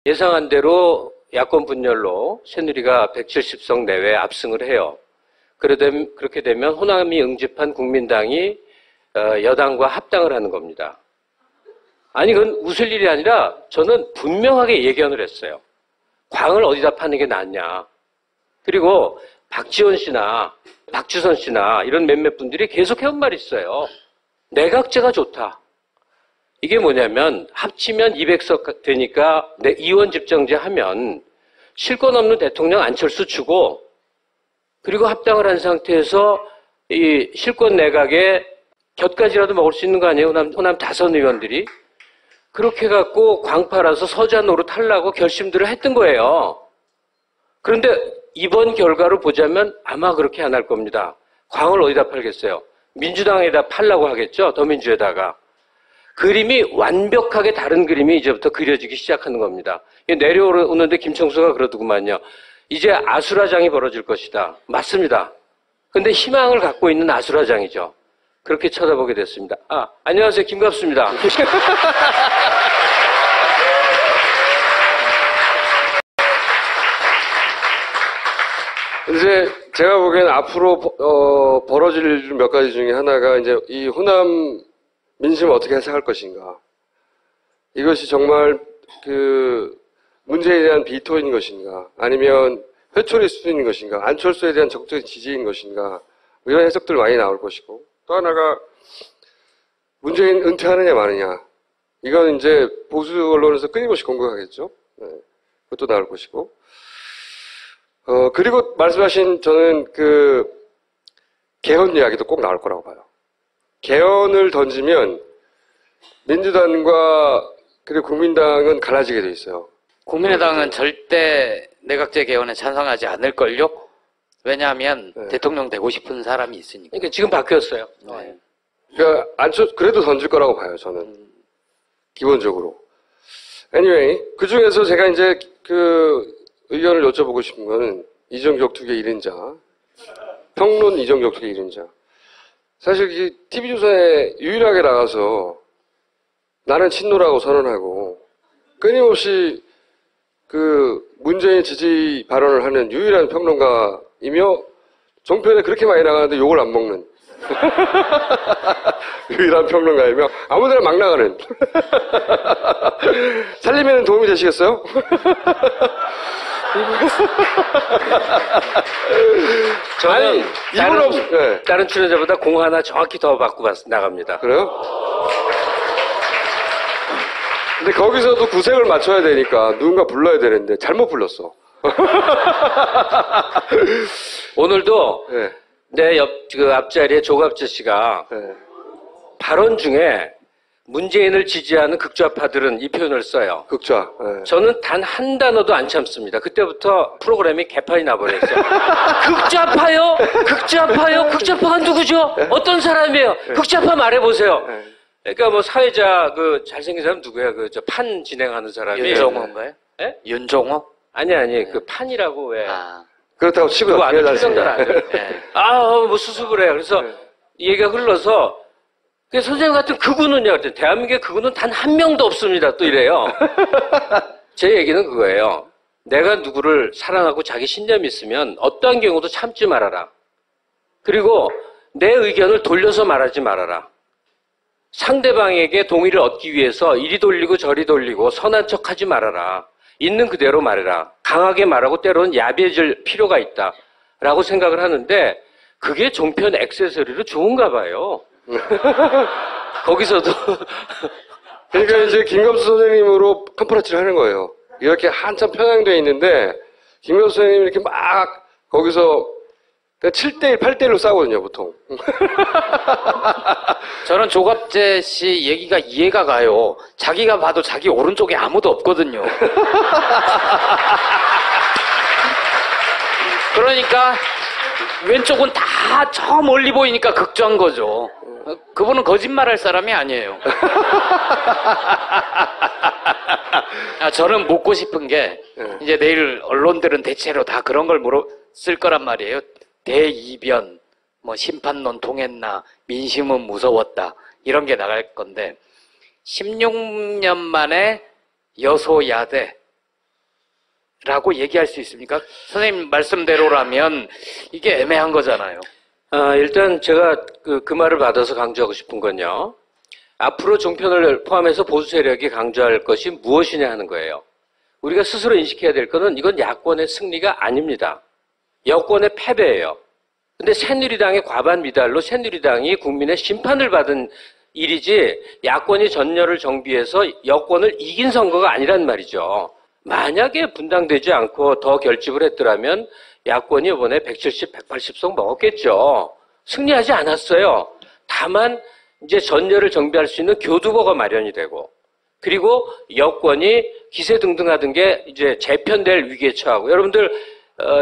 예상한 대로 야권 분열로 새누리가 170석 내외 압승을 해요. 그렇게 되면 호남이 응집한 국민당이 여당과 합당을 하는 겁니다. 아니, 그건 웃을 일이 아니라 저는 분명하게 예견을 했어요. 광을 어디다 파는 게 낫냐. 그리고 박지원 씨나 박주선 씨나 이런 몇몇 분들이 계속 해온 말이 있어요. 내각제가 좋다. 이게 뭐냐면 합치면 200석 되니까 이원 집정제 하면 실권 없는 대통령 안철수 주고 그리고 합당을 한 상태에서 이 실권 내각에 곁가지라도 먹을 수 있는 거 아니에요? 호남 다선 의원들이. 그렇게 해갖고 광 팔아서 서자 노릇 하려고 결심들을 했던 거예요. 그런데 이번 결과로 보자면 아마 그렇게 안 할 겁니다. 광을 어디다 팔겠어요? 민주당에다 팔라고 하겠죠? 더민주에다가. 그림이 완벽하게 다른 그림이 이제부터 그려지기 시작하는 겁니다. 내려오는데 김청수가 그러더구만요. 이제 아수라장이 벌어질 것이다. 맞습니다. 근데 희망을 갖고 있는 아수라장이죠. 그렇게 쳐다보게 됐습니다. 안녕하세요. 김갑수입니다. 이제 제가 보기에는 앞으로 벌어질 일 몇 가지 중에 하나가 이제 이 호남 민심을 어떻게 해석할 것인가. 이것이 정말 문제에 대한 비토인 것인가, 아니면 회초리 수준인 것인가, 안철수에 대한 적극적인 지지인 것인가, 이런 해석들 많이 나올 것이고, 또 하나가 문재인 은퇴하느냐 마느냐. 이건 이제 보수 언론에서 끊임없이 공격하겠죠. 네. 그것도 나올 것이고. 그리고 말씀하신 저는 개헌 이야기도 꼭 나올 거라고 봐요. 개헌을 던지면 민주당과 그리고 국민당은 갈라지게 돼 있어요. 국민의당은 절대 내각제 개헌에 찬성하지 않을걸요? 왜냐하면 네. 대통령 되고 싶은 사람이 있으니까. 그러니까 지금 바뀌었어요. 네. 그러니까 그래도 던질 거라고 봐요, 저는. 기본적으로. Anyway, 그 중에서 제가 이제 의견을 여쭤보고 싶은 거는 이정규 투기의 1인자, 평론 이정규 투기의 1인자. 사실 TV조선에 유일하게 나가서 나는 친노라고 선언하고 끊임없이 문재인 지지 발언을 하는 유일한 평론가이며 종편에 그렇게 많이 나가는데 욕을 안 먹는 유일한 평론가이며 아무데나 막 나가는 살림에는 도움이 되시겠어요? 저는 네. 다른 출연자보다 공 하나 정확히 더 받고 나갑니다. 그래요? 근데 거기서도 구색을 맞춰야 되니까 누군가 불러야 되는데 잘못 불렀어. 오늘도 네. 내 앞자리에 조갑재 씨가 네. 발언 중에 문재인을 지지하는 극좌파들은 이 표현을 써요. 극좌. 네. 저는 단 한 단어도 안 참습니다. 그때부터 프로그램이 개판이 나버렸어요. 극좌파요? 극좌파요? 극좌파가 누구죠? 어떤 사람이에요? 극좌파 말해보세요. 그러니까 뭐 사회자 잘생긴 사람 누구야? 판 진행하는 사람이. 윤종호인가요? 예? 윤종호? 아니 판이라고 왜? 그렇다고 치고 그거 아는 잘 필성들 아들. 네. 뭐 수습을 해요. 그래서 이 얘기가 흘러서 선생님 같은 그분은요. 그랬더니 대한민국에 그분은 단 한 명도 없습니다. 또 이래요. 제 얘기는 그거예요. 내가 누구를 사랑하고 자기 신념이 있으면 어떠한 경우도 참지 말아라. 그리고 내 의견을 돌려서 말하지 말아라. 상대방에게 동의를 얻기 위해서 이리 돌리고 저리 돌리고 선한 척하지 말아라. 있는 그대로 말해라. 강하게 말하고 때로는 야비해질 필요가 있다. 라고 생각을 하는데 그게 종편 액세서리로 좋은가 봐요. 거기서도 그러니까 이제 김갑수 선생님으로 컨퍼런스를 하는 거예요. 이렇게 한참 편향되어 있는데 김갑수 선생님이 이렇게 막 거기서 7대1, 8대1로 싸우거든요, 보통. 저는 조갑재 씨 얘기가 이해가 가요. 자기가 봐도 자기 오른쪽에 아무도 없거든요. 그러니까 왼쪽은 다 저 멀리 보이니까 극좌인 거죠. 그분은 거짓말할 사람이 아니에요. 저는 묻고 싶은 게 이제 내일 언론들은 대체로 다 그런 걸 물었을 거란 말이에요. 대이변, 심판론 통했나, 민심은 무서웠다, 이런 게 나갈 건데, 16년 만에 여소야대, 라고 얘기할 수 있습니까? 선생님 말씀대로라면 이게 애매한 거잖아요. 일단 제가 그 말을 받아서 강조하고 싶은 건요. 앞으로 종편을 포함해서 보수 세력이 강조할 것이 무엇이냐 하는 거예요. 우리가 스스로 인식해야 될 것은 이건 야권의 승리가 아닙니다. 여권의 패배예요. 근데 새누리당의 과반 미달로 새누리당이 국민의 심판을 받은 일이지 야권이 전열을 정비해서 여권을 이긴 선거가 아니란 말이죠. 만약에 분당되지 않고 더 결집을 했더라면 야권이 이번에 170, 180석 먹었겠죠. 승리하지 않았어요. 다만 이제 전열을 정비할 수 있는 교두보가 마련이 되고 그리고 여권이 기세등등하던 게 이제 재편될 위기에 처하고 여러분들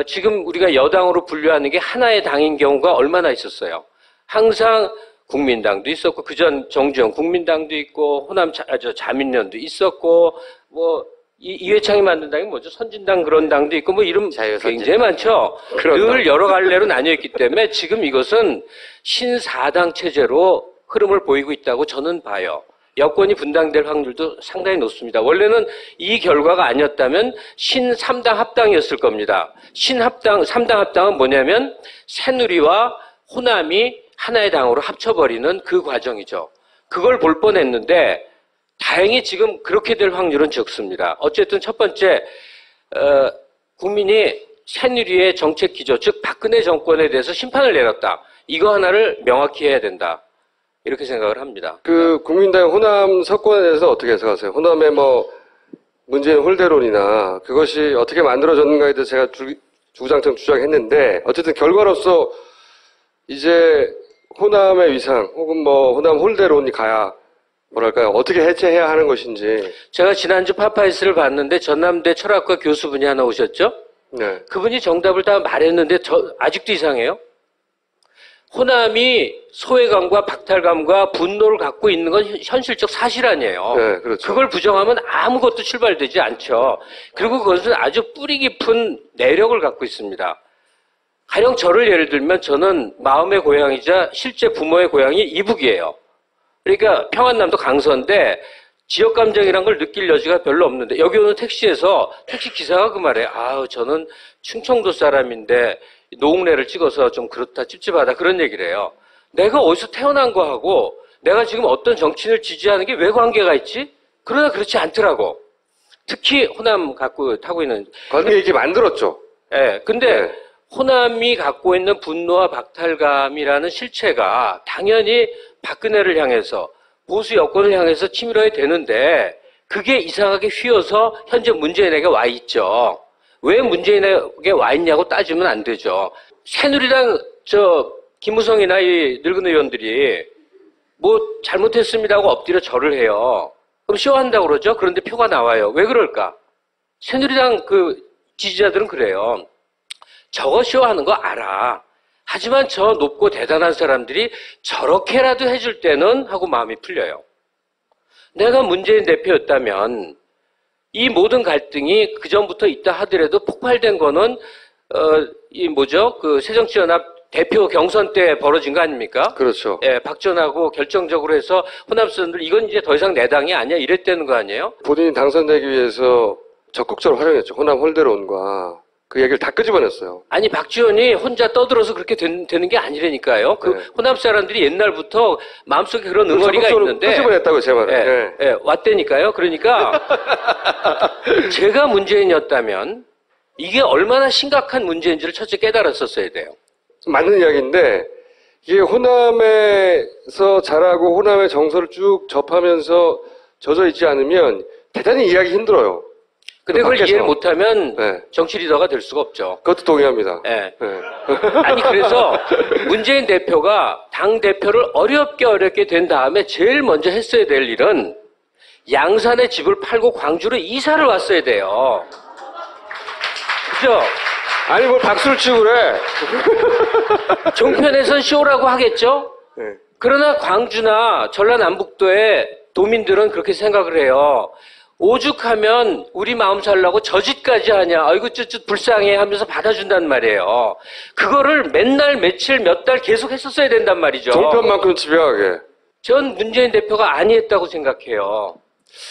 지금 우리가 여당으로 분류하는 게 하나의 당인 경우가 얼마나 있었어요. 항상 국민당도 있었고 그전 정주영 국민당도 있고 호남 자민련도 있었고 뭐 이회창이 만든 당이 뭐죠? 선진당 그런 당도 있고 뭐 이름 굉장히 많죠. 늘 여러 갈래로 나뉘어 있기 때문에 지금 이것은 신사당 체제로 흐름을 보이고 있다고 저는 봐요. 여권이 분당될 확률도 상당히 높습니다. 원래는 이 결과가 아니었다면 신3당 합당이었을 겁니다. 신합당, 3당 합당은 뭐냐면 새누리와 호남이 하나의 당으로 합쳐버리는 그 과정이죠. 그걸 볼 뻔했는데 다행히 지금 그렇게 될 확률은 적습니다. 어쨌든 첫 번째 국민이 새누리의 정책 기조, 즉 박근혜 정권에 대해서 심판을 내렸다. 이거 하나를 명확히 해야 된다. 이렇게 생각을 합니다. 그 국민당 호남 석권에 대해서 어떻게 해석하세요? 호남의 뭐 문재인 홀대론이나 그것이 어떻게 만들어졌는가에 대해서 제가 주구장창 주장했는데 어쨌든 결과로서 이제 호남의 위상 혹은 뭐 호남 홀대론이 가야 뭐랄까요 어떻게 해체해야 하는 것인지. 제가 지난주 파파이스를 봤는데 전남대 철학과 교수분이 하나 오셨죠? 네. 그분이 정답을 다 말했는데 아직도 이상해요. 호남이 소외감과 박탈감과 분노를 갖고 있는 건 현실적 사실 아니에요. 네, 그렇죠. 그걸 부정하면 아무것도 출발되지 않죠. 그리고 그것은 아주 뿌리 깊은 내력을 갖고 있습니다. 가령 저를 예를 들면 저는 마음의 고향이자 실제 부모의 고향이 이북이에요. 그러니까 평안남도 강서인데 지역 감정이란 걸 느낄 여지가 별로 없는데 여기 오는 택시에서 택시 기사가 그 말에 저는 충청도 사람인데 노웅래를 찍어서 좀 그렇다 찝찝하다 그런 얘기를 해요. 내가 어디서 태어난 거하고 내가 지금 어떤 정치인을 지지하는 게 왜 관계가 있지? 그러나 그렇지 않더라고. 특히 호남 갖고 타고 있는 관계 이렇게 만들었죠. 예. 근데 네. 호남이 갖고 있는 분노와 박탈감이라는 실체가 당연히 박근혜를 향해서 보수 여권을 향해서 치밀어야 되는데 그게 이상하게 휘어서 현재 문재인에게 와 있죠. 왜 문재인에게 와 있냐고 따지면 안 되죠. 새누리당 김무성이나 이 늙은 의원들이 뭐 잘못했습니다 하고 엎드려 절을 해요. 그럼 쇼한다고 그러죠. 그런데 표가 나와요. 왜 그럴까? 새누리당 그 지지자들은 그래요. 저거 쇼하는 거 알아. 하지만 저 높고 대단한 사람들이 저렇게라도 해줄 때는 하고 마음이 풀려요. 내가 문재인 대표였다면 이 모든 갈등이 그전부터 있다 하더라도 폭발된 거는 그 새정치연합 대표 경선 때 벌어진 거 아닙니까? 그렇죠. 예, 박전하고 결정적으로 해서 호남 사람들 이건 이제 더 이상 내 당이 아니야 이랬다는 거 아니에요? 본인이 당선되기 위해서 적극적으로 활용했죠. 호남 홀대론과 그 얘기를 다 끄집어냈어요. 아니 박지원이 혼자 떠들어서 그렇게 되는 게 아니라니까요. 그 네. 호남 사람들이 옛날부터 마음속에 그런 응어리가 있는데 끄집어냈다고요, 제 말은. 예, 예, 왔다니까요. 그러니까 제가 문재인이었다면 이게 얼마나 심각한 문제인지를 첫째 깨달았었어야 돼요. 맞는 이야기인데 이게 호남에서 자라고 호남의 정서를 쭉 접하면서 젖어 있지 않으면 대단히 이해하기 힘들어요. 근데 그걸 밖에서. 이해를 못하면 네. 정치 리더가 될 수가 없죠. 그것도 동의합니다. 예. 네. 아니 그래서 문재인 대표가 당 대표를 어렵게 된 다음에 제일 먼저 했어야 될 일은 양산의 집을 팔고 광주로 이사를 왔어야 돼요. 그죠? 아니 뭘 박수를 치고 그래. 종편에선 쇼라고 하겠죠? 네. 그러나 광주나 전라남북도의 도민들은 그렇게 생각을 해요. 오죽하면 우리 마음 살라고 저 짓까지 하냐. 아이고 쯧쯧 불쌍해 하면서 받아준단 말이에요. 그거를 맨날 며칠 몇 달 계속 했었어야 된단 말이죠. 종편만큼 집요하게. 전 문재인 대표가 아니했다고 생각해요.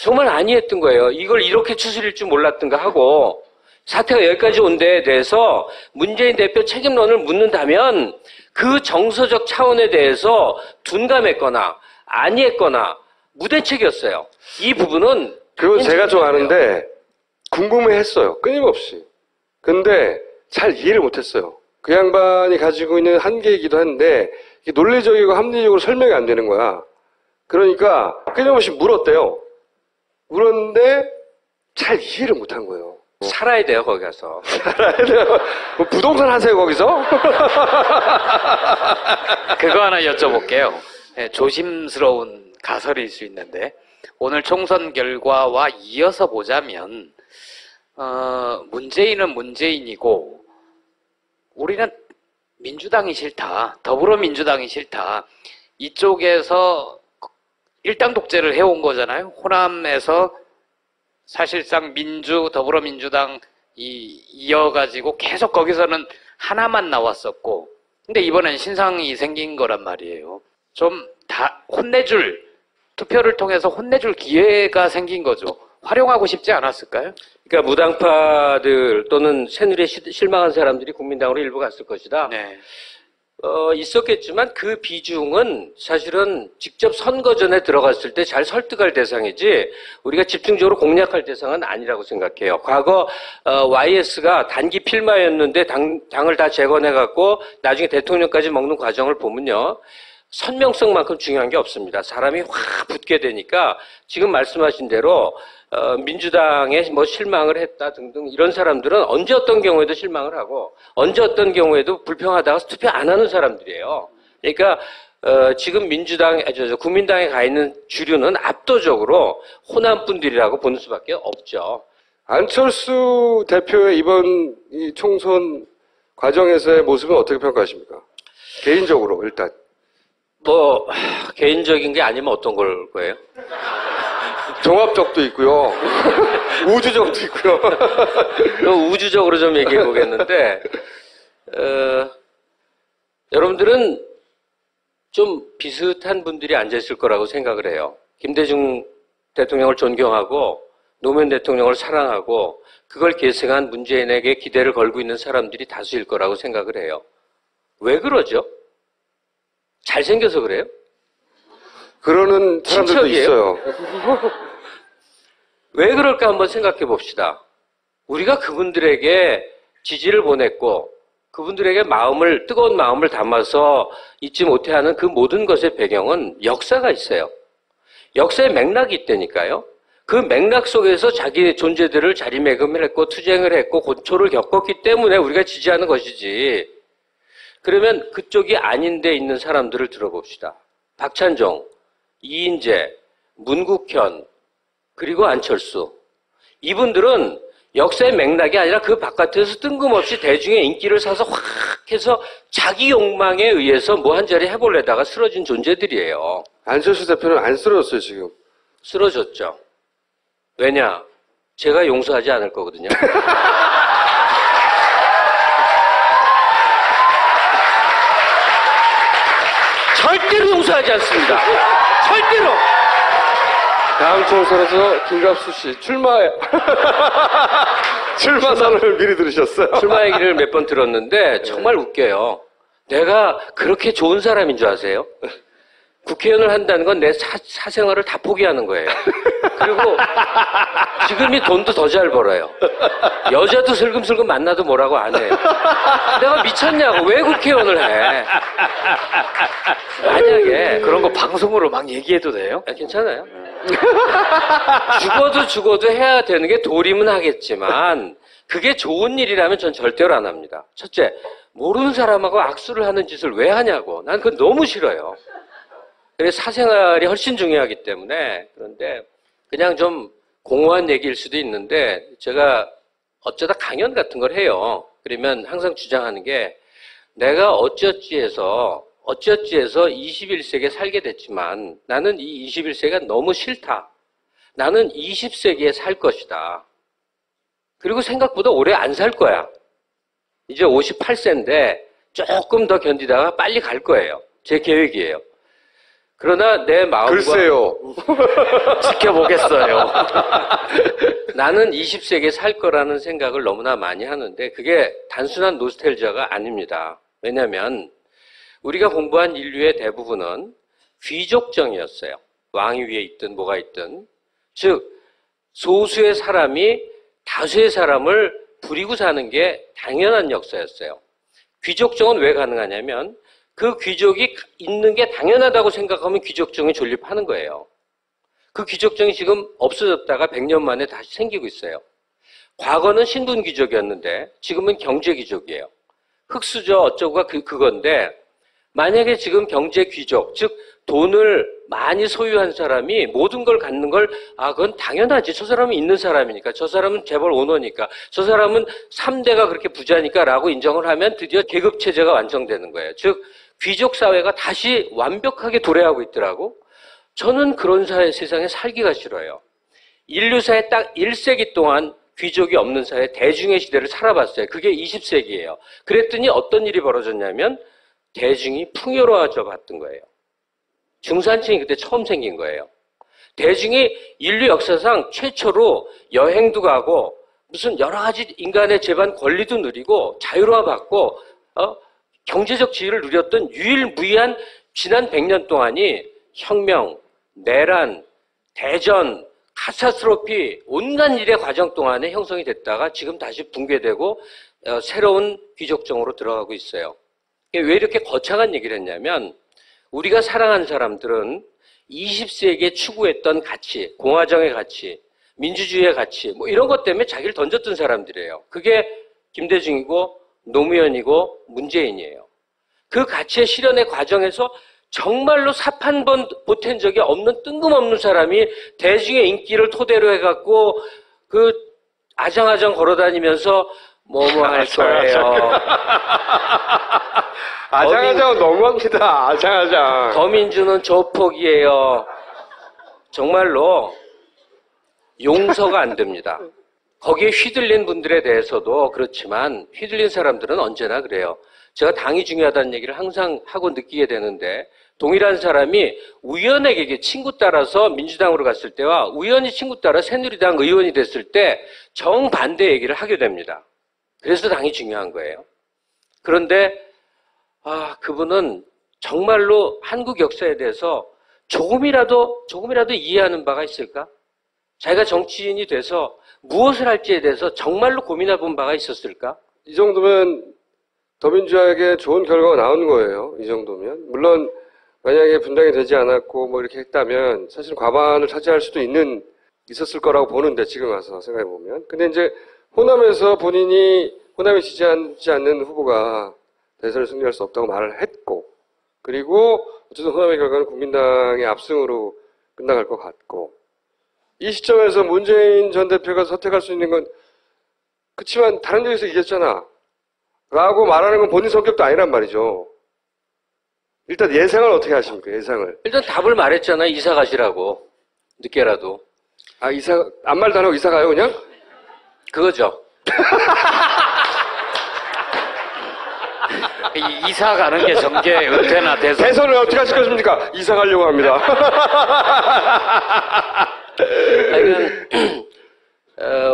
정말 아니했던 거예요. 이걸 이렇게 추스릴 줄 몰랐던가 하고 사태가 여기까지 온 데에 대해서 문재인 대표 책임론을 묻는다면 그 정서적 차원에 대해서 둔감했거나 아니했거나 무대책이었어요. 이 부분은 그건 제가 좀 아는데 궁금해했어요. 끊임없이. 근데 잘 이해를 못했어요. 그 양반이 가지고 있는 한계이기도 한데 이게 논리적이고 합리적으로 설명이 안 되는 거야. 그러니까 끊임없이 물었대요. 물었는데 잘 이해를 못한 거예요. 살아야 돼요, 거기 가서. 뭐 부동산 하세요, 거기서? 그거 하나 여쭤볼게요. 네, 조심스러운 가설일 수 있는데 오늘 총선 결과와 이어서 보자면 문재인은 문재인이고 우리는 민주당이 싫다. 더불어민주당이 싫다. 이쪽에서 일당 독재를 해온 거잖아요. 호남에서 사실상 더불어민주당 이어가지고 계속 거기서는 하나만 나왔었고, 근데 이번엔 신상이 생긴 거란 말이에요. 좀 다 투표를 통해서 혼내줄 기회가 생긴 거죠. 활용하고 싶지 않았을까요? 그러니까 무당파들 또는 새누리에 실망한 사람들이 국민당으로 일부 갔을 것이다. 네. 있었겠지만 그 비중은 사실은 직접 선거 전에 들어갔을 때 잘 설득할 대상이지 우리가 집중적으로 공략할 대상은 아니라고 생각해요. 과거 YS가 단기 필마였는데 당을 다 재건해갖고 나중에 대통령까지 먹는 과정을 보면요. 선명성만큼 중요한 게 없습니다. 사람이 확 붙게 되니까 지금 말씀하신 대로 민주당에 뭐 실망을 했다 등등 이런 사람들은 언제 어떤 경우에도 실망을 하고 언제 어떤 경우에도 불평하다가 투표 안 하는 사람들이에요. 그러니까 지금 국민당에 가 있는 주류는 압도적으로 호남 분들이라고 보는 수밖에 없죠. 안철수 대표의 이번 이 총선 과정에서의 모습은 어떻게 평가하십니까? 개인적으로 일단. 뭐 개인적인 게 아니면 어떤 걸 거예요? 종합적도 있고요. 우주적도 있고요. 우주적으로 좀 얘기해 보겠는데 여러분들은 좀 비슷한 분들이 앉아있을 거라고 생각을 해요. 김대중 대통령을 존경하고 노무현 대통령을 사랑하고 그걸 계승한 문재인에게 기대를 걸고 있는 사람들이 다수일 거라고 생각을 해요. 왜 그러죠? 잘생겨서 그래요? 그러는 사람들도 친척이에요? 있어요. 왜 그럴까 한번 생각해 봅시다. 우리가 그분들에게 지지를 보냈고 그분들에게 뜨거운 마음을 담아서 잊지 못해하는 그 모든 것의 배경은 역사가 있어요. 역사의 맥락이 있다니까요. 그 맥락 속에서 자기의 존재들을 자리매김을 했고 투쟁을 했고 고초를 겪었기 때문에 우리가 지지하는 것이지. 그러면 그쪽이 아닌 데 있는 사람들을 들어봅시다. 박찬종, 이인재, 문국현, 그리고 안철수. 이분들은 역사의 맥락이 아니라 그 바깥에서 뜬금없이 대중의 인기를 사서 확 해서 자기 욕망에 의해서 뭐 한 자리 해보려다가 쓰러진 존재들이에요. 안철수 대표는 안 쓰러졌어요, 지금. 쓰러졌죠. 왜냐? 제가 용서하지 않을 거거든요. 절대로 용서하지 않습니다. 절대로! 다음 총선에서 김갑수 씨 출마 선언을 미리 들으셨어요? 출마 얘기를 몇 번 들었는데 정말 웃겨요. 내가 그렇게 좋은 사람인 줄 아세요? 국회의원을 한다는 건 내 사생활을 다 포기하는 거예요. 그리고 지금이 돈도 더 잘 벌어요. 여자도 슬금슬금 만나도 뭐라고 안 해요. 내가 미쳤냐고. 왜 국회의원을 해? 만약에 그런 거 방송으로 막 얘기해도 돼요? 괜찮아요. 죽어도 해야 되는 게 도리면 하겠지만 그게 좋은 일이라면 전 절대로 안 합니다. 첫째, 모르는 사람하고 악수를 하는 짓을 왜 하냐고. 난 그건 너무 싫어요. 그래서 사생활이 훨씬 중요하기 때문에. 그런데 그냥 좀 공허한 얘기일 수도 있는데 제가 어쩌다 강연 같은 걸 해요. 그러면 항상 주장하는 게 내가 어찌어찌해서 21세기에 살게 됐지만 나는 이 21세기가 너무 싫다. 나는 20세기에 살 것이다. 그리고 생각보다 오래 안 살 거야. 이제 58세인데 조금 더 견디다가 빨리 갈 거예요. 제 계획이에요. 그러나 내 마음과 글쎄요. 지켜보겠어요. 나는 20세기에 살 거라는 생각을 너무나 많이 하는데 그게 단순한 노스텔지아가 아닙니다. 왜냐하면 우리가 공부한 인류의 대부분은 귀족정이었어요. 왕위 위에 있든 뭐가 있든. 즉 소수의 사람이 다수의 사람을 부리고 사는 게 당연한 역사였어요. 귀족정은 왜 가능하냐면 그 귀족이 있는 게 당연하다고 생각하면 귀족정이 존립하는 거예요. 그 귀족정이 지금 없어졌다가 100년 만에 다시 생기고 있어요. 과거는 신분 귀족이었는데 지금은 경제 귀족이에요. 흙수저 어쩌고가 그건데 만약에 지금 경제 귀족, 즉 돈을 많이 소유한 사람이 모든 걸 갖는 걸 그건 당연하지. 저 사람은 있는 사람이니까. 저 사람은 재벌 오너니까. 저 사람은 3대가 그렇게 부자니까 라고 인정을 하면 드디어 계급체제가 완성되는 거예요. 즉 귀족 사회가 다시 완벽하게 도래하고 있더라고. 저는 그런 세상에 살기가 싫어요. 인류사에 딱 1세기 동안 귀족이 없는 사회 대중의 시대를 살아봤어요. 그게 20세기예요. 그랬더니 어떤 일이 벌어졌냐면 대중이 풍요로워져 봤던 거예요. 중산층이 그때 처음 생긴 거예요. 대중이 인류 역사상 최초로 여행도 가고 무슨 여러 가지 인간의 재반 권리도 누리고 자유로워받고 경제적 지위를 누렸던 유일무이한 지난 100년 동안이 혁명, 내란, 대전, 카타스트로피 온갖 일의 과정 동안에 형성이 됐다가 지금 다시 붕괴되고 새로운 귀족정으로 들어가고 있어요. 왜 이렇게 거창한 얘기를 했냐면 우리가 사랑하는 사람들은 20세기에 추구했던 가치, 공화정의 가치, 민주주의의 가치 뭐 이런 것 때문에 자기를 던졌던 사람들이에요. 그게 김대중이고 노무현이고 문재인이에요. 그 가치의 실현의 과정에서 정말로 삽 한 번 보탠 적이 없는 뜬금없는 사람이 대중의 인기를 토대로 해갖고 그 아장아장 걸어다니면서 뭐뭐 할 거예요. 아장아장 너무합니다. 아장아장. 더민주는 조폭이에요. 정말로 용서가 안 됩니다. 거기에 휘둘린 분들에 대해서도 그렇지만 휘둘린 사람들은 언제나 그래요. 제가 당이 중요하다는 얘기를 항상 하고 느끼게 되는데 동일한 사람이 우연하게 친구 따라서 민주당으로 갔을 때와 우연히 친구 따라 새누리당 의원이 됐을 때 정반대 얘기를 하게 됩니다. 그래서 당이 중요한 거예요. 그런데 그분은 정말로 한국 역사에 대해서 조금이라도 이해하는 바가 있을까? 자기가 정치인이 돼서 무엇을 할지에 대해서 정말로 고민해 본 바가 있었을까? 이 정도면 더민주에게 좋은 결과가 나오는 거예요. 이 정도면. 물론 만약에 분당이 되지 않았고 뭐 이렇게 했다면 사실 과반을 차지할 수도 있었을 거라고 보는데 지금 와서 생각해 보면. 근데 이제 호남에서 본인이 호남에 지지하지 않는 후보가 대선을 승리할 수 없다고 말을 했고, 그리고 어쨌든 호남의 결과는 국민당의 압승으로 끝나갈 것 같고, 이 시점에서 문재인 전 대표가 선택할 수 있는 건 그치만 다른 데에서 이겼잖아 라고 말하는 건 본인 성격도 아니란 말이죠. 일단 예상을 어떻게 하십니까? 예상을. 일단 답을 말했잖아요. 이사 가시라고. 늦게라도. 아무 말도 안 하고 이사 가요 그냥? 그거죠. 이사 가는 게 정계 은퇴나 대선. 대선을 어떻게 하실 것입니까? 이사 가려고 합니다. 하여간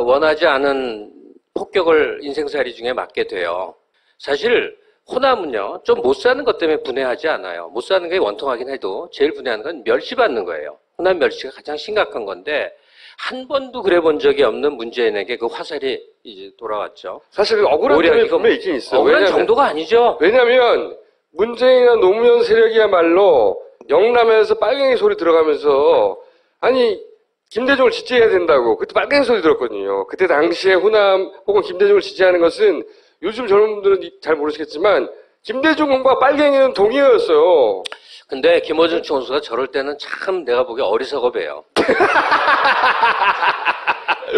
원하지 않은 폭격을 인생살이 중에 맞게 돼요. 사실 호남은요, 좀 못 사는 것 때문에 분해하지 않아요. 못 사는 게 원통하긴 해도 제일 분해하는 건 멸시받는 거예요. 호남 멸시가 가장 심각한 건데 한 번도 그래 본 적이 없는 문재인에게 그 화살이 이제 돌아왔죠. 사실 억울한 점이 분명히 있긴 있어요. 억울한 정도가 아니죠. 왜냐하면 문재인이나 노무현 세력이야말로 영남에서 빨갱이 소리 들어가면서 아니 김대중을 지지해야 된다고 그때 빨갱이 소리 들었거든요. 그때 당시에 호남 혹은 김대중을 지지하는 것은 요즘 젊은 분들은 잘 모르시겠지만 김대중과 빨갱이는 동의어였어요. 근데 김어준 총수가 저럴 때는 참 내가 보기에 어리석어 봬요.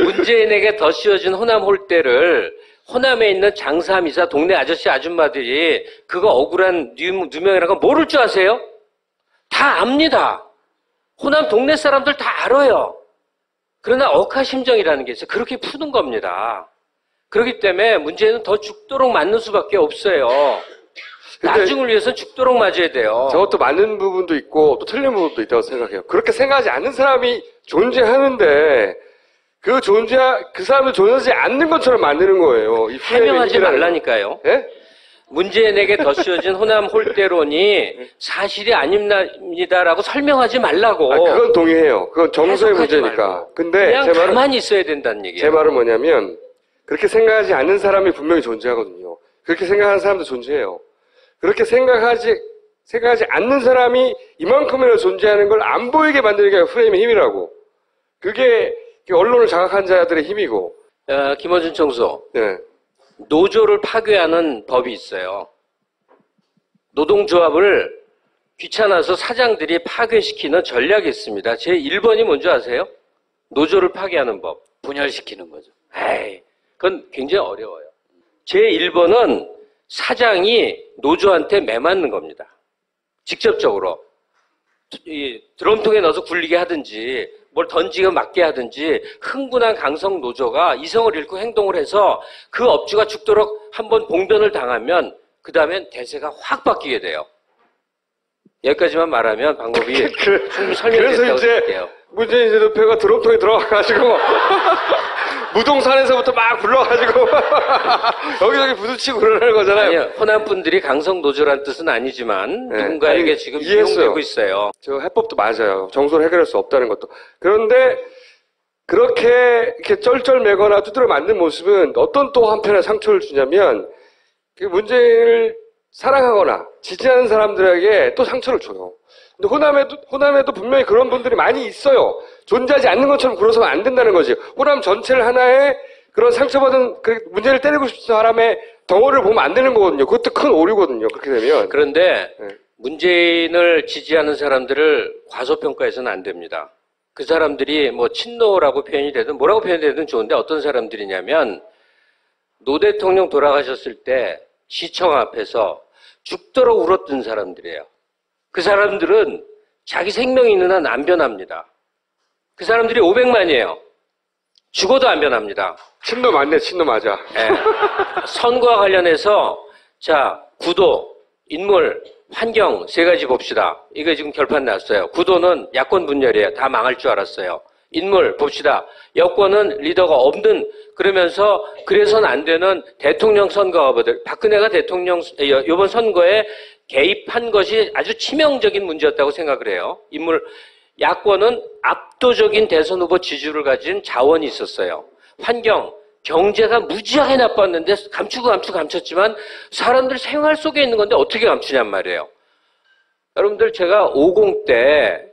문재인에게 더 씌워진 호남 홀대를 호남에 있는 장사, 미사, 동네 아저씨, 아줌마들이 그거 억울한 누명이라는 거 모를 줄 아세요? 다 압니다. 호남 동네 사람들 다 알아요. 그러나 억하심정이라는 게 있어요. 그렇게 푸는 겁니다. 그렇기 때문에 문제는 더 죽도록 맞는 수밖에 없어요. 나중을 위해서 죽도록 맞아야 돼요. 저것도 맞는 부분도 있고 또 틀린 부분도 있다고 생각해요. 그렇게 생각하지 않는 사람이 존재하는데 그 사람을 존재하지 않는 것처럼 만드는 거예요. 이 프레임의 해명하지 힘이라는 거. 말라니까요. 예? 문재인에게 더 씌워진 호남 홀대론이 사실이 아닙니다라고 설명하지 말라고. 그건 동의해요. 그건 정서의 해석하지 문제니까. 말고. 근데 그냥 제 말은, 가만히 있어야 된다는 얘기예요. 제 말은 뭐냐면, 그렇게 생각하지 않는 사람이 분명히 존재하거든요. 그렇게 생각하는 사람도 존재해요. 그렇게 생각하지 않는 사람이 이만큼이나 존재하는 걸 안 보이게 만드는 게 프레임의 힘이라고. 그게 언론을 장악한 자들의 힘이고. 김어준 총수. 네. 노조를 파괴하는 법이 있어요. 노동조합을 귀찮아서 사장들이 파괴시키는 전략이 있습니다. 제 1번이 뭔지 아세요? 노조를 파괴하는 법. 분열시키는 거죠. 에이, 그건 굉장히 어려워요. 제 1번은 사장이 노조한테 매맞는 겁니다. 직접적으로. 이 드럼통에 넣어서 굴리게 하든지 뭘 던지고 맞게 하든지 흥분한 강성 노조가 이성을 잃고 행동을 해서 그 업주가 죽도록 한번 봉변을 당하면 그 다음엔 대세가 확 바뀌게 돼요. 여기까지만 말하면 방법이 충분히 설명됐다고 그래서 이제 생각해요. 문재인 대표가 드럼통에 들어가가지고 무동산에서부터 막 굴러가지고 여기저기 부딪히고 그러는 거잖아요. 아니요, 호남 분들이 강성 노조란 뜻은 아니지만 네. 누군가에게 아니, 지금 이해했어요. 이용되고 있어요. 저 해법도 맞아요. 정서를 해결할 수 없다는 것도. 그런데 그렇게 이렇게 쩔쩔매거나 두드려 맞는 모습은 어떤 또 한편에 상처를 주냐면 그 문재인을 사랑하거나 지지하는 사람들에게 또 상처를 줘요. 근데 호남에도 분명히 그런 분들이 많이 있어요. 존재하지 않는 것처럼 굴어서는 안 된다는 거지. 호남 전체를 하나의 그런 상처받은 문재인을 때리고 싶은 사람의 덩어리를 보면 안 되는 거거든요. 그것도 큰 오류거든요. 그렇게 되면. 그런데 네. 문재인을 지지하는 사람들을 과소평가해서는 안 됩니다. 그 사람들이 뭐 친노라고 표현이 되든 뭐라고 표현이 되든 좋은데 어떤 사람들이냐면 노 대통령 돌아가셨을 때 시청 앞에서 죽도록 울었던 사람들이에요. 그 사람들은 자기 생명이 있는 한 안 변합니다. 그 사람들이 500만이에요. 죽어도 안 변합니다. 친노 맞네, 친노 맞아. 네. 선거와 관련해서 자 구도, 인물, 환경 세 가지 봅시다. 이거 지금 결판 났어요. 구도는 야권 분열이에요. 다 망할 줄 알았어요. 인물 봅시다. 여권은 리더가 없는 그러면서 그래서는 안 되는 대통령 선거거든. 박근혜가 대통령 이번 선거에 개입한 것이 아주 치명적인 문제였다고 생각을 해요. 인물 야권은 압도적인 대선 후보 지지율을 가진 자원이 있었어요. 환경, 경제가 무지하게 나빴는데 감췄지만 사람들 생활 속에 있는 건데 어떻게 감추냔 말이에요. 여러분들 제가 50 때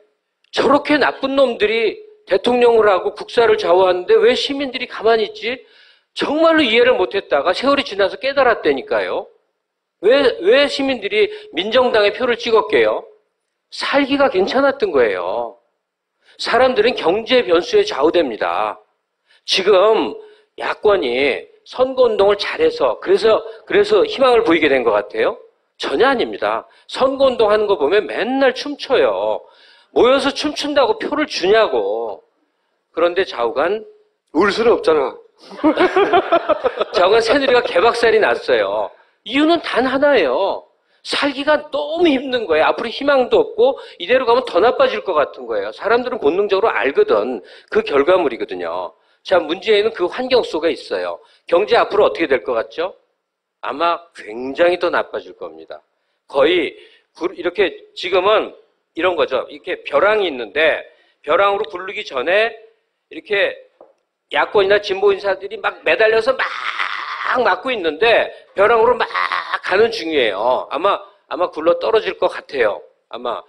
저렇게 나쁜 놈들이 대통령을 하고 국사를 좌우하는데 왜 시민들이 가만히 있지? 정말로 이해를 못했다가 세월이 지나서 깨달았다니까요. 왜 시민들이 민정당에 표를 찍었게요? 살기가 괜찮았던 거예요. 사람들은 경제 변수에 좌우됩니다. 지금 야권이 선거운동을 잘해서 그래서 희망을 보이게 된 것 같아요? 전혀 아닙니다. 선거운동 하는 거 보면 맨날 춤춰요. 모여서 춤춘다고 표를 주냐고. 그런데 좌우간 울 수는 없잖아. 좌우간 새누리가 개박살이 났어요. 이유는 단 하나예요. 살기가 너무 힘든 거예요. 앞으로 희망도 없고 이대로 가면 더 나빠질 것 같은 거예요. 사람들은 본능적으로 알거든. 그 결과물이거든요. 자, 문제는 그 환경 속에 있어요. 경제 앞으로 어떻게 될 것 같죠? 아마 굉장히 더 나빠질 겁니다. 거의 이렇게 지금은 이런 거죠. 이렇게 벼랑이 있는데 벼랑으로 굴르기 전에 이렇게 야권이나 진보 인사들이 막 매달려서 막 막고 있는데 벼랑으로 막 가는 중이에요. 아마 굴러 떨어질 것 같아요. 아마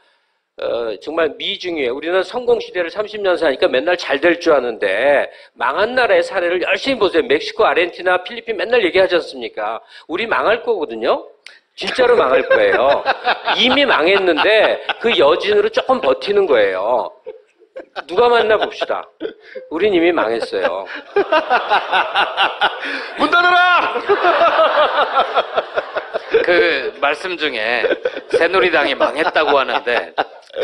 정말 미중이에요. 우리는 성공 시대를 30년 사니까 맨날 잘 될 줄 아는데 망한 나라의 사례를 열심히 보세요. 멕시코, 아르헨티나, 필리핀 맨날 얘기하지 않습니까? 우리 망할 거거든요. 진짜로 망할 거예요. 이미 망했는데 그 여진으로 조금 버티는 거예요. 누가 맞나 봅시다. 우린 이미 망했어요. 문 닫아라! 그 말씀 중에 새누리당이 망했다고 하는데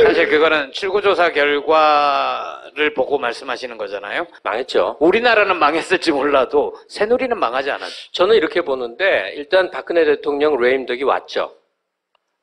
사실 그거는 출구조사 결과를 보고 말씀하시는 거잖아요. 망했죠. 우리나라는 망했을지 몰라도 새누리는 망하지 않았죠. 저는 이렇게 보는데 일단 박근혜 대통령 레임덕이 왔죠.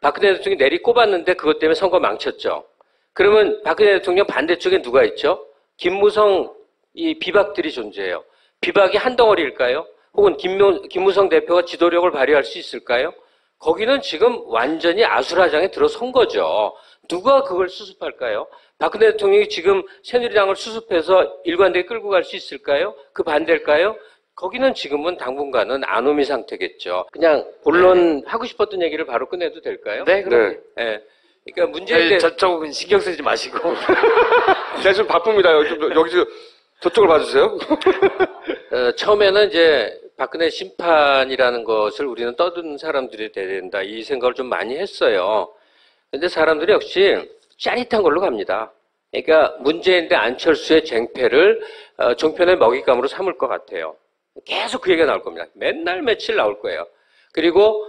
박근혜 대통령이 내리 꼽았는데 그것 때문에 선거 망쳤죠. 그러면 박근혜 대통령 반대쪽에 누가 있죠? 김무성 이 비박들이 존재해요. 비박이 한 덩어리일까요? 혹은 김무성 대표가 지도력을 발휘할 수 있을까요? 거기는 지금 완전히 아수라장에 들어선 거죠. 누가 그걸 수습할까요? 박근혜 대통령이 지금 새누리당을 수습해서 일관되게 끌고 갈 수 있을까요? 그 반대일까요? 거기는 지금은 당분간은 아노미 상태겠죠. 그냥 본론 하고 싶었던 얘기를 바로 끝내도 될까요? 네, 그럼. 네. 그러니까 문제는 저쪽은 신경 쓰지 마시고. 제가 좀 바쁩니다. 여기 저쪽을 봐주세요. 처음에는 이제 박근혜 심판이라는 것을 우리는 떠드는 사람들이 돼야 된다. 이 생각을 좀 많이 했어요. 근데 사람들이 역시 짜릿한 걸로 갑니다. 그러니까 문재인 대 안철수의 쟁패를 종편의 먹잇감으로 삼을 것 같아요. 계속 그 얘기가 나올 겁니다. 맨날 며칠 나올 거예요. 그리고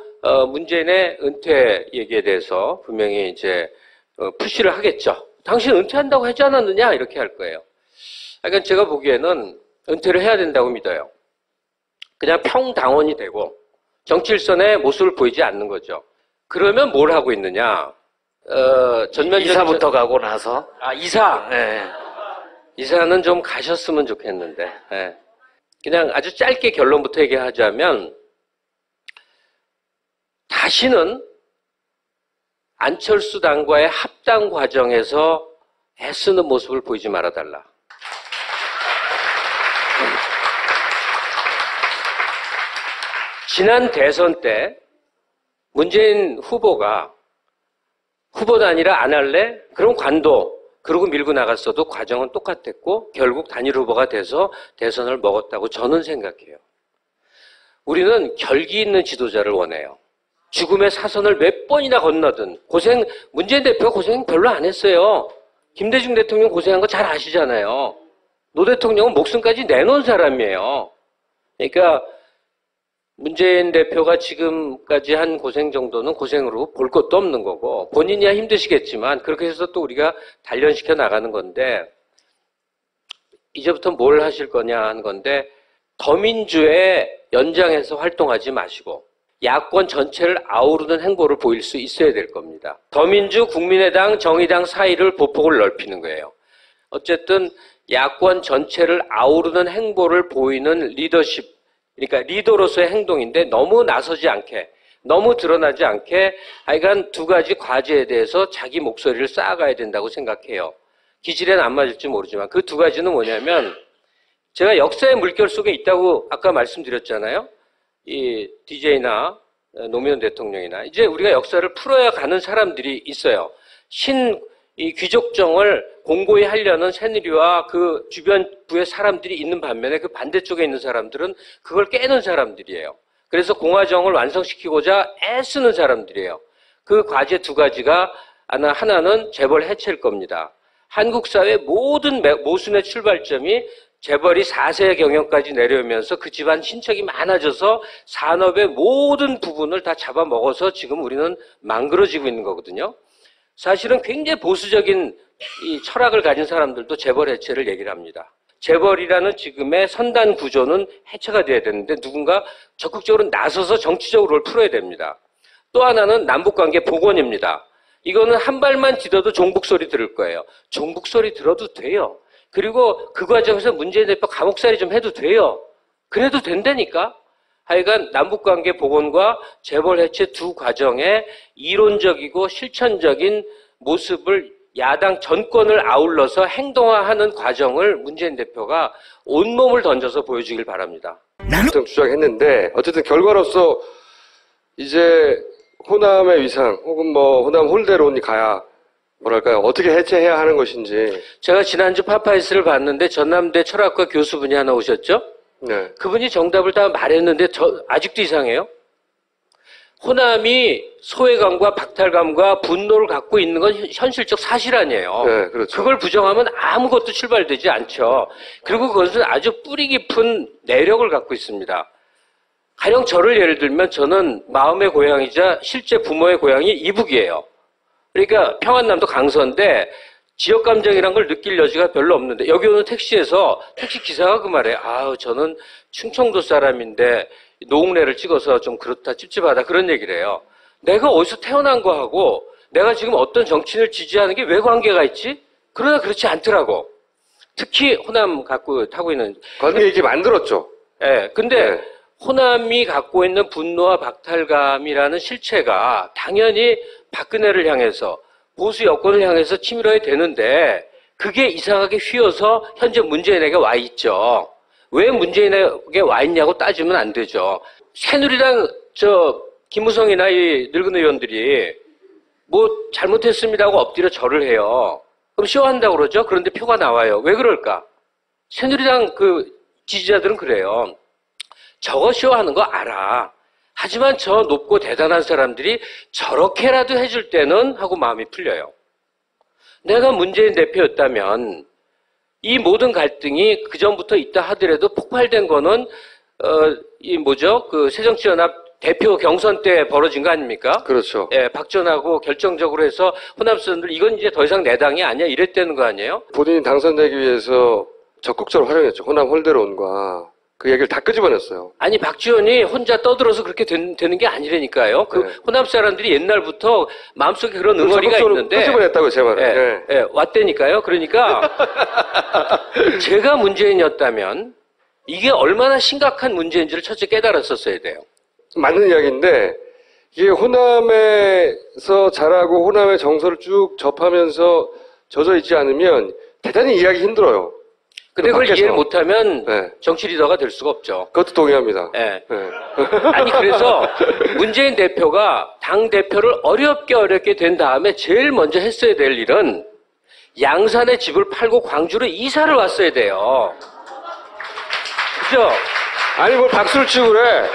문재인의 은퇴 얘기에 대해서 분명히 이제 푸시를 하겠죠. 당신 은퇴한다고 하지 않았느냐? 이렇게 할 거예요. 그러니까 제가 보기에는 은퇴를 해야 된다고 믿어요. 그냥 평당원이 되고 정치 일선의 모습을 보이지 않는 거죠. 그러면 뭘 하고 있느냐? 이사부터 가고 나서. 이사. 네. 이사는 좀 가셨으면 좋겠는데. 네. 그냥 아주 짧게 결론부터 얘기하자면 다시는 안철수 당과의 합당 과정에서 애쓰는 모습을 보이지 말아달라. 지난 대선 때 문재인 후보가 후보도 아니라 안 할래? 그럼 관도. 그러고 밀고 나갔어도 과정은 똑같았고 결국 단일 후보가 돼서 대선을 먹었다고 저는 생각해요. 우리는 결기 있는 지도자를 원해요. 죽음의 사선을 몇 번이나 건너든 문재인 대표가 고생 별로 안 했어요. 김대중 대통령 고생한 거 잘 아시잖아요. 노 대통령은 목숨까지 내놓은 사람이에요. 그러니까 문재인 대표가 지금까지 한 고생 정도는 고생으로 볼 것도 없는 거고 본인이야 힘드시겠지만 그렇게 해서 또 우리가 단련시켜 나가는 건데 이제부터 뭘 하실 거냐 하는 건데 더민주의 연장에서 활동하지 마시고 야권 전체를 아우르는 행보를 보일 수 있어야 될 겁니다. 더민주, 국민의당, 정의당 사이를 보폭을 넓히는 거예요. 어쨌든 야권 전체를 아우르는 행보를 보이는 리더십, 그러니까 리더로서의 행동인데 너무 나서지 않게, 너무 드러나지 않게 하여간 두 가지 과제에 대해서 자기 목소리를 쌓아가야 된다고 생각해요. 기질에는 안 맞을지 모르지만 그 두 가지는 뭐냐면 제가 역사의 물결 속에 있다고 아까 말씀드렸잖아요. 이 DJ나 노무현 대통령이나 이제 우리가 역사를 풀어야 가는 사람들이 있어요. 이 귀족정을 공고히 하려는 새누리와 그 주변부의 사람들이 있는 반면에 그 반대쪽에 있는 사람들은 그걸 깨는 사람들이에요. 그래서 공화정을 완성시키고자 애쓰는 사람들이에요. 그 과제 두 가지가 하나는 재벌 해체일 겁니다. 한국 사회 모든 모순의 출발점이 재벌이 4세 경영까지 내려오면서 그 집안 친척이 많아져서 산업의 모든 부분을 다 잡아먹어서 지금 우리는 망그러지고 있는 거거든요. 사실은 굉장히 보수적인 이 철학을 가진 사람들도 재벌 해체를 얘기를 합니다. 재벌이라는 지금의 선단 구조는 해체가 돼야 되는데 누군가 적극적으로 나서서 정치적으로 그걸 풀어야 됩니다. 또 하나는 남북관계 복원입니다. 이거는 한 발만 디뎌도 종북 소리 들을 거예요. 종북 소리 들어도 돼요. 그리고 그 과정에서 문재인 대표 감옥살이 좀 해도 돼요. 그래도 된다니까. 하여간 남북관계 복원과 재벌 해체 두 과정의 이론적이고 실천적인 모습을 야당 전권을 아울러서 행동화하는 과정을 문재인 대표가 온몸을 던져서 보여주길 바랍니다. 주장했는데 어쨌든 결과로서 이제 호남의 위상 혹은 뭐 호남 홀대론이 가야 뭐랄까요 어떻게 해체해야 하는 것인지. 제가 지난주 파파이스를 봤는데 전남대 철학과 교수분이 하나 오셨죠? 네. 그분이 정답을 다 말했는데 아직도 이상해요. 호남이 소외감과 박탈감과 분노를 갖고 있는 건 현실적 사실 아니에요. 네, 그렇죠. 그걸 부정하면 아무것도 출발되지 않죠. 그리고 그것은 아주 뿌리 깊은 내력을 갖고 있습니다. 가령 저를 예를 들면 저는 마음의 고향이자 실제 부모의 고향이 이북이에요. 그러니까 평안남도 강서인데 지역 감정이란 걸 느낄 여지가 별로 없는데 여기 오는 택시에서 택시 기사가 그 말에 저는 충청도 사람인데 노웅래를 찍어서 좀 그렇다 찝찝하다 그런 얘기를 해요. 내가 어디서 태어난 거하고 내가 지금 어떤 정치인을 지지하는 게 왜 관계가 있지? 그러나 그렇지 않더라고. 특히 호남 갖고 타고 있는. 과정에 이렇게 만들었죠. 예. 근데 네. 호남이 갖고 있는 분노와 박탈감이라는 실체가 당연히 박근혜를 향해서 보수 여권을 향해서 치밀어야 되는데 그게 이상하게 휘어서 현재 문재인에게 와 있죠. 왜 문재인에게 와 있냐고 따지면 안 되죠. 새누리당 김무성이나 이 늙은 의원들이 뭐 잘못했습니다 하고 엎드려 절을 해요. 그럼 쇼한다고 그러죠. 그런데 표가 나와요. 왜 그럴까? 새누리당 그 지지자들은 그래요. 저거 쇼하는 거 알아. 하지만 저 높고 대단한 사람들이 저렇게라도 해줄 때는 하고 마음이 풀려요. 내가 문재인 대표였다면 이 모든 갈등이 그전부터 있다 하더라도 폭발된 거는 그 새정치연합 대표 경선 때 벌어진 거 아닙니까? 그렇죠. 예, 박전하고 결정적으로 해서 호남 사람들 이건 이제 더 이상 내 당이 아니야 이랬다는 거 아니에요? 본인이 당선되기 위해서 적극적으로 활용했죠. 호남 홀대론과 그 얘기를 다 끄집어냈어요. 아니 박지원이 혼자 떠들어서 그렇게 되는 게 아니라니까요. 그 네. 호남 사람들이 옛날부터 마음속에 그런 응어리가 있는데 끄집어냈다고 제 말은. 예, 예, 왔다니까요. 그러니까 제가 문재인이었다면 이게 얼마나 심각한 문제인지를 첫째 깨달았었어야 돼요. 맞는 이야기인데 이게 호남에서 자라고 호남의 정서를 쭉 접하면서 젖어 있지 않으면 대단히 이해하기 힘들어요. 근데 그걸 밖에서. 이해를 못하면 네. 정치 리더가 될 수가 없죠. 그것도 동의합니다. 예. 네. 아니 그래서 문재인 대표가 당 대표를 어렵게 된 다음에 제일 먼저 했어야 될 일은 양산의 집을 팔고 광주로 이사를 왔어야 돼요. 그죠? 아니 뭘 박수를 치고 그래.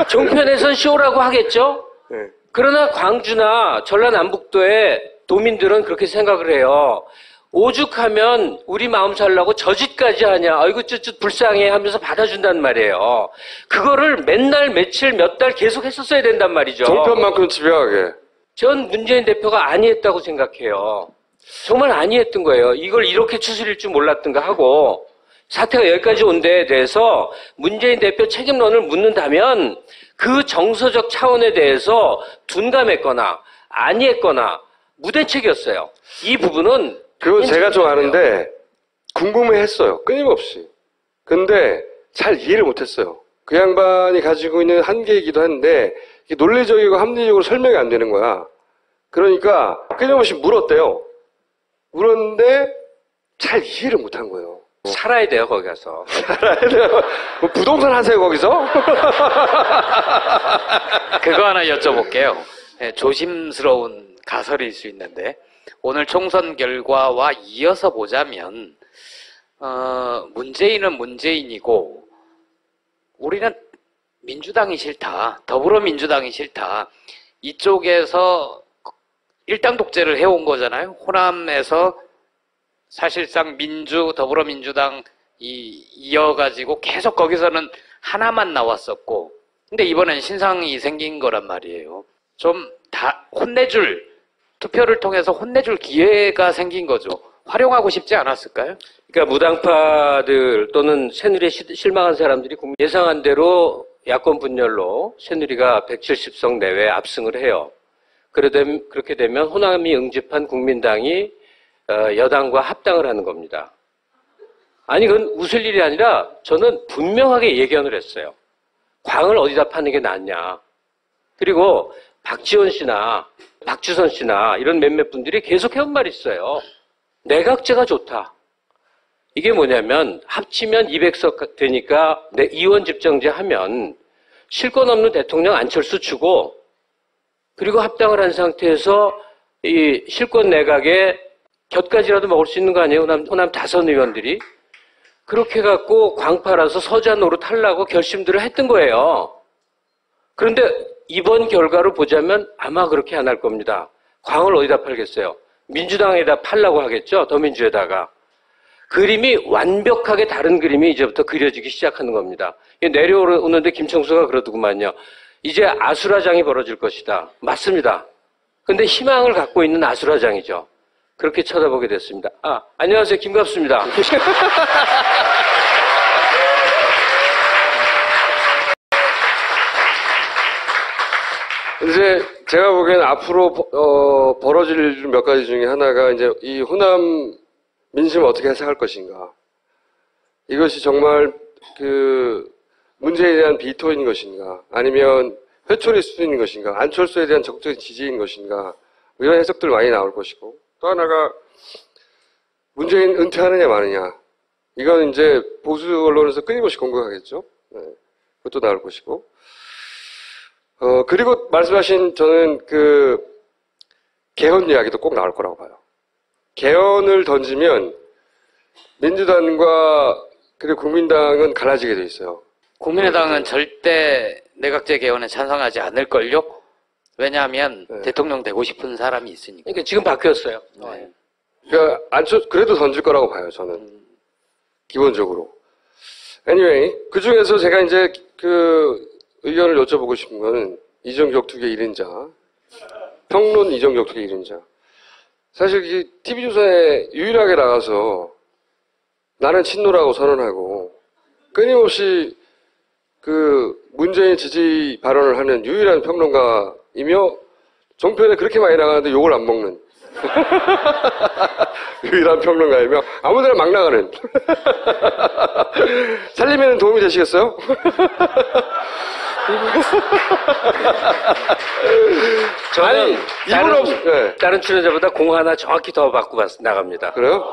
종편에선 쇼라고 하겠죠? 네. 그러나 광주나 전라남북도의 도민들은 그렇게 생각을 해요. 오죽하면 우리 마음 살라고 저 짓까지 하냐. 아이고 쯧쯧 불쌍해 하면서 받아준단 말이에요. 그거를 맨날 며칠 몇 달 계속 했었어야 된단 말이죠. 종편만큼 집요하게. 전 문재인 대표가 아니했다고 생각해요. 정말 아니했던 거예요. 이걸 이렇게 추스릴 줄 몰랐던가 하고 사태가 여기까지 온 데에 대해서 문재인 대표 책임론을 묻는다면 그 정서적 차원에 대해서 둔감했거나 아니했거나 무대책이었어요. 이 부분은 그건 제가 좀 아는데 궁금해했어요. 끊임없이. 근데 잘 이해를 못했어요. 그 양반이 가지고 있는 한계이기도 한데 이게 논리적이고 합리적으로 설명이 안 되는 거야. 그러니까 끊임없이 물었대요. 물었는데 잘 이해를 못한 거예요. 살아야 돼요, 거기 가서. 뭐 부동산 하세요, 거기서? 그거 하나 여쭤볼게요. 예, 조심스러운 가설일 수 있는데 오늘 총선 결과와 이어서 보자면 문재인은 문재인이고 우리는 민주당이 싫다. 더불어민주당이 싫다. 이쪽에서 일당 독재를 해온 거잖아요. 호남에서 사실상 더불어민주당 이어가지고 계속 거기서는 하나만 나왔었고 근데 이번엔 신상이 생긴 거란 말이에요. 좀 다 투표를 통해서 혼내줄 기회가 생긴 거죠. 활용하고 싶지 않았을까요? 그러니까 무당파들 또는 새누리에 실망한 사람들이 예상한 대로 야권 분열로 새누리가 170석 내외 압승을 해요. 그렇게 되면 호남이 응집한 국민당이 여당과 합당을 하는 겁니다. 아니 그건 웃을 일이 아니라 저는 분명하게 예견을 했어요. 광을 어디다 파는 게 낫냐. 그리고 박지원 씨나 박주선 씨나 이런 몇몇 분들이 계속 해온 말이 있어요. 내각제가 좋다. 이게 뭐냐면 합치면 200석 되니까 이원 집정제 하면 실권 없는 대통령 안철수 주고 그리고 합당을 한 상태에서 이 실권 내각에 곁가지라도 먹을 수 있는 거 아니에요? 호남 다선 의원들이. 그렇게 해갖고 광 팔아서 서자 노릇 하려고 결심들을 했던 거예요. 그런데 이번 결과로 보자면 아마 그렇게 안 할 겁니다. 광을 어디다 팔겠어요? 민주당에다 팔라고 하겠죠? 더민주에다가. 그림이 완벽하게 다른 그림이 이제부터 그려지기 시작하는 겁니다. 내려오는데 김청수가 그러더구만요. 이제 아수라장이 벌어질 것이다. 맞습니다. 근데 희망을 갖고 있는 아수라장이죠. 그렇게 쳐다보게 됐습니다. 안녕하세요. 김갑수입니다. 이제 제가 보기에는 앞으로 벌어질 일 몇 가지 중에 하나가 이제 이 호남 민심을 어떻게 해석할 것인가. 이것이 정말 문재인에 대한 비토인 것인가, 아니면 회초리 수준인 것인가, 안철수에 대한 적극적인 지지인 것인가, 이런 해석들 많이 나올 것이고, 또 하나가 문재인 은퇴하느냐 마느냐. 이건 이제 보수 언론에서 끊임없이 공격하겠죠. 네. 그것도 나올 것이고. 그리고 말씀하신 저는 개헌 이야기도 꼭 나올 거라고 봐요. 개헌을 던지면 민주당과 그리고 국민당은 갈라지게 돼 있어요. 국민의당은 절대 내각제 개헌에 찬성하지 않을걸요? 왜냐하면 네. 대통령 되고 싶은 사람이 있으니까. 그러니까 지금 바뀌었어요. 네. 그러니까 그래도 던질 거라고 봐요, 저는. 기본적으로. Anyway, 그 중에서 제가 이제 의견을 여쭤보고 싶은 거는 이정규 격투기의 1인자. 평론 이정규 격투기의 1인자. 사실 이 TV조선에 유일하게 나가서 나는 친노라고 선언하고 끊임없이 문재인 지지 발언을 하는 유일한 평론가이며 종편에 그렇게 많이 나가는데 욕을 안 먹는 유일한 평론가이며 아무데나 막 나가는 살림에는 도움이 되시겠어요? 저는 네. 다른 출연자보다 공 하나 정확히 더 받고 나갑니다. 그래요?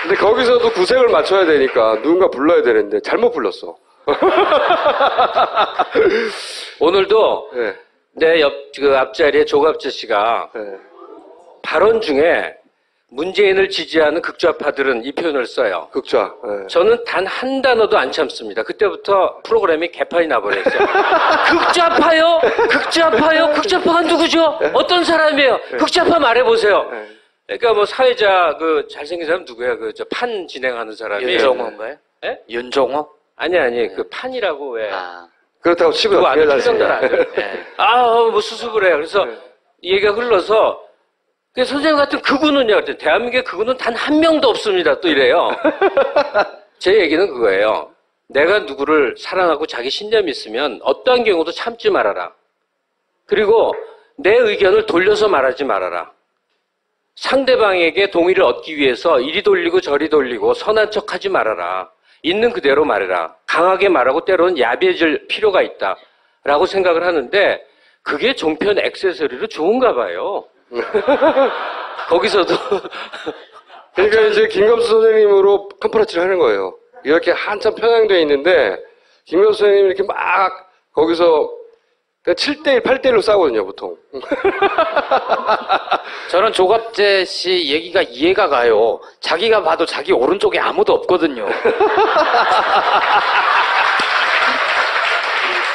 근데 거기서도 구색을 맞춰야 되니까 누군가 불러야 되는데 잘못 불렀어. 오늘도 네. 내 앞자리에 조갑재 씨가 네. 발언 중에 문재인을 지지하는 극좌파들은 이 표현을 써요. 극좌. 네. 저는 단 한 단어도 안 참습니다. 그때부터 프로그램이 개판이 나버렸어요. 극좌파요? 극좌파요? 극좌파가 누구죠? 어떤 사람이에요? 극좌파 말해보세요. 그러니까 뭐 사회자 잘생긴 사람 누구야? 판 진행하는 사람이. 윤종호인가요? 예? 윤종호? 아니 판이라고 왜. 그렇다고 치고 그거 안 않습니다. 네. 뭐 수습을 해요. 그래서 이 얘기가 흘러서 선생님 같은 그분은요. 그랬더니 대한민국에 그분은 단 한 명도 없습니다. 또 이래요. 제 얘기는 그거예요. 내가 누구를 사랑하고 자기 신념이 있으면 어떠한 경우도 참지 말아라. 그리고 내 의견을 돌려서 말하지 말아라. 상대방에게 동의를 얻기 위해서 이리 돌리고 저리 돌리고 선한 척하지 말아라. 있는 그대로 말해라. 강하게 말하고 때로는 야비해질 필요가 있다. 라고 생각을 하는데 그게 종편 액세서리로 좋은가 봐요. 거기서도 그러니까 이제 김검수 선생님으로 컨퍼런스를 하는 거예요. 이렇게 한참 편향되어 있는데 김검수 선생님이 이렇게 막 거기서 7대1, 8대1로 싸우거든요, 보통. 저는 조갑재 씨 얘기가 이해가 가요. 자기가 봐도 자기 오른쪽에 아무도 없거든요.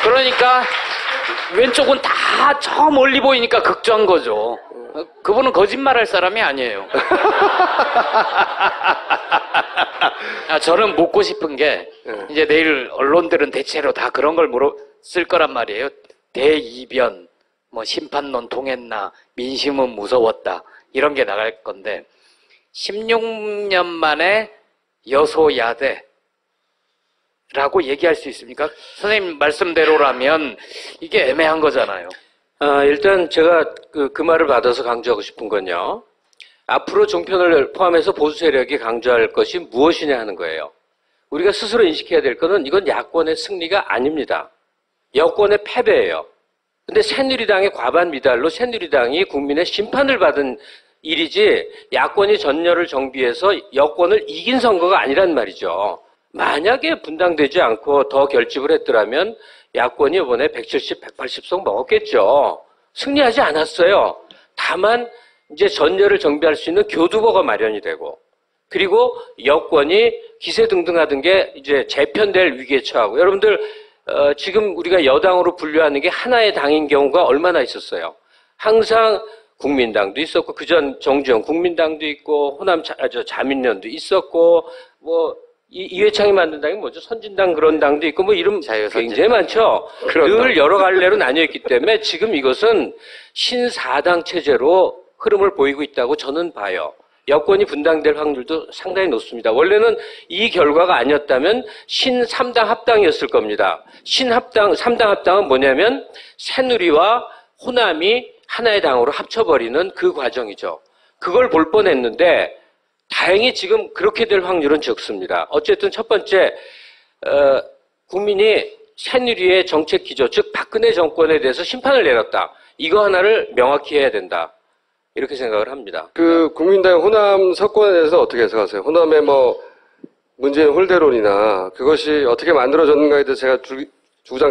그러니까 왼쪽은 다 저 멀리 보이니까 극좌인 거죠. 그분은 거짓말할 사람이 아니에요. 저는 묻고 싶은 게 이제 내일 언론들은 대체로 다 그런 걸 쓸 거란 말이에요. 대이변, 심판론 통했나, 민심은 무서웠다, 이런 게 나갈 건데, 16년 만에 여소야대라고 얘기할 수 있습니까? 선생님 말씀대로라면 이게 애매한 거잖아요. 일단 제가 그 말을 받아서 강조하고 싶은 건요. 앞으로 종편을 포함해서 보수 세력이 강조할 것이 무엇이냐 하는 거예요. 우리가 스스로 인식해야 될 것은 이건 야권의 승리가 아닙니다. 여권의 패배예요. 근데 새누리당의 과반 미달로 새누리당이 국민의 심판을 받은 일이지 야권이 전열을 정비해서 여권을 이긴 선거가 아니란 말이죠. 만약에 분당되지 않고 더 결집을 했더라면 야권이 이번에 170, 180석 먹었겠죠. 승리하지 않았어요. 다만 이제 전열을 정비할 수 있는 교두보가 마련이 되고 그리고 여권이 기세등등하던 게 이제 재편될 위기에 처하고 여러분들 지금 우리가 여당으로 분류하는 게 하나의 당인 경우가 얼마나 있었어요. 항상 국민당도 있었고 그전 정주영 국민당도 있고 호남 자민련도 있었고 이회창이 만든 당이 뭐죠? 선진당 그런 당도 있고 이름 굉장히 많죠. 늘 여러 갈래로 나뉘어있기 때문에 지금 이것은 신사당 체제로 흐름을 보이고 있다고 저는 봐요. 여권이 분당될 확률도 상당히 높습니다. 원래는 이 결과가 아니었다면 신3당 합당이었을 겁니다. 신합당, 3당 합당은 뭐냐면 새누리와 호남이 하나의 당으로 합쳐버리는 그 과정이죠. 그걸 볼 뻔했는데 다행히 지금 그렇게 될 확률은 적습니다. 어쨌든 첫 번째 국민이 새누리의 정책 기조, 즉 박근혜 정권에 대해서 심판을 내렸다. 이거 하나를 명확히 해야 된다. 이렇게 생각을 합니다. 그 국민당 호남 석권에 대해서 어떻게 해석하세요? 호남의 뭐 문재인 홀대론이나 그것이 어떻게 만들어졌는가에 대해서 제가 주구장